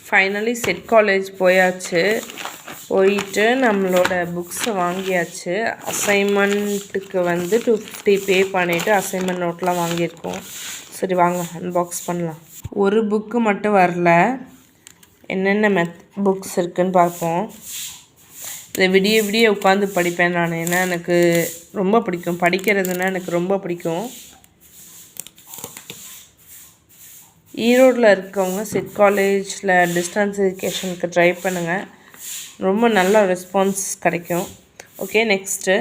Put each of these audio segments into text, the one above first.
Finally set college போயாச்சு. போயிட்டு நம்மளோட புக்ஸை வாங்கியாச்சு. அசைன்மெண்ட்டுக்கு வந்து 250 பே பண்ணிவிட்டு அசைன்மெண்ட் நோட்லாம் வாங்கியிருக்கோம். சரி வாங்க அன்பாக்ஸ் பண்ணலாம். ஒரு புக்கு மட்டும் வரல. என்னென்ன புக்ஸ் இருக்குதுன்னு பார்ப்போம். இதை விடிய விடிய உட்காந்து படிப்பேன் நான். ஏன்னா எனக்கு ரொம்ப பிடிக்கும், படிக்கிறதுனா எனக்கு ரொம்ப பிடிக்கும். ஈரோடில் இருக்கவங்க செட் காலேஜில் டிஸ்டன்ஸ் எஜுகேஷனுக்கு ட்ரை பண்ணுங்கள். ரொம்ப நல்ல ரெஸ்பான்ஸ் கிடைக்கும். ஓகே, நெக்ஸ்ட்டு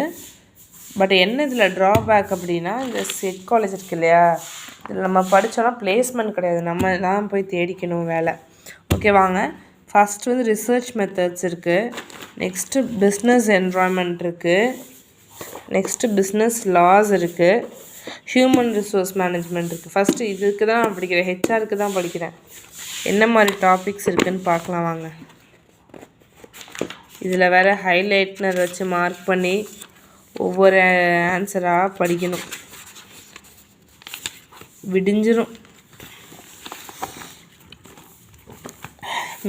பட் என்ன இதில் ட்ராபேக் அப்படின்னா, இந்த செட் காலேஜ் இருக்குது இல்லையா, இதில் நம்ம படித்தோன்னா பிளேஸ்மெண்ட் கிடையாது, நம்ம தான் போய் தேடிக்கணும் வேலை. ஓகே வாங்க. ஃபஸ்ட்டு வந்து ரிசர்ச் மெத்தட்ஸ் இருக்குது. நெக்ஸ்ட்டு பிஸ்னஸ் என்வாயன்மெண்ட் இருக்குது. நெக்ஸ்ட்டு பிஸ்னஸ் லாஸ் இருக்குது. ஹியூமன் ரிசோர்ஸ் மேனேஜ்மெண்ட் இருக்குது. ஃபஸ்ட்டு இதுக்கு தான் நான் படிக்கிறேன், ஹெச்ஆருக்கு தான் படிக்கிறேன். என்ன மாதிரி டாபிக்ஸ் இருக்குதுன்னு பார்க்கலாம் வாங்க. இதில் வேறு ஹைலைட்னர் வச்சு மார்க் பண்ணி ஒவ்வொரு ஆன்சராக படிக்கணும், விடிஞ்சிரும்.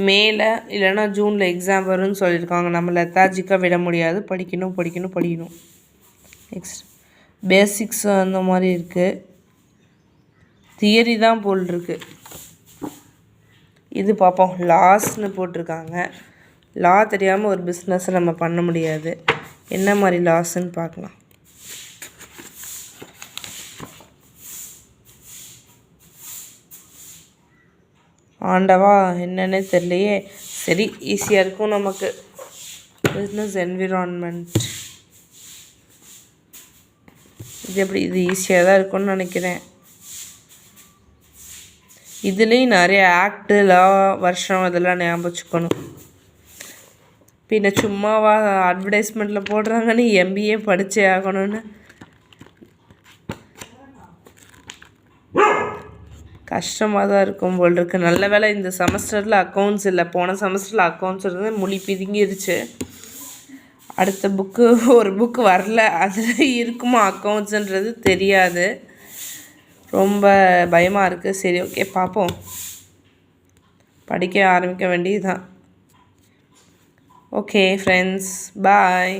மேலே இல்லைன்னா ஜூனில் எக்ஸாம் வரும்னு சொல்லியிருக்காங்க. நம்ம லெத்தாஜிக்காக விட முடியாது, படிக்கணும். நெக்ஸ்ட் பேசிக்ஸ் அந்த மாதிரி இருக்குது. தியரி தான் போல் இருக்குது. இது பார்ப்போம். லாஸ்ன்னு போட்டிருக்காங்க. லா தெரியாமல் ஒரு பிஸ்னஸை நம்ம பண்ண முடியாது. என்ன மாதிரி லாஸ்ன்னு பார்க்கலாம். ஆண்டவா என்னன்னே தெரியலையே. சரி, ஈஸியாக இருக்கும் நமக்கு. பிஸ்னஸ் என்விரான்மெண்ட் இது ஈஸியாக தான் இருக்கும்னு நினைக்கிறேன். இதுலேயும் நிறைய ஆக்டு, லா, வருஷம் இதெல்லாம் ஞாபகம் வச்சுக்கணும். பின்ன சும்மாவா அட்வர்டைஸ்மெண்ட்டில் போடுறாங்கன்னு எம்பிஏ படித்தே ஆகணும்னு. கஷ்டமாக தான் இருக்கும் போல் இருக்குது. நல்ல வேலை இந்த செமஸ்டரில் அக்கௌண்ட்ஸ் இல்லை. போன செமஸ்டரில் அக்கௌண்ட்ஸ் இருந்து மொழி பிதுங்கிருச்சு. அடுத்த ஒரு புக்கு வரல. அதில் இருக்குமா அக்கௌண்ட்ஸுன்றது தெரியாது. ரொம்ப பயமாக இருக்குது. சரி ஓகே, பார்ப்போம். படிக்க ஆரம்பிக்க வேண்டியது தான். ஓகே ஃப்ரெண்ட்ஸ், பாய்.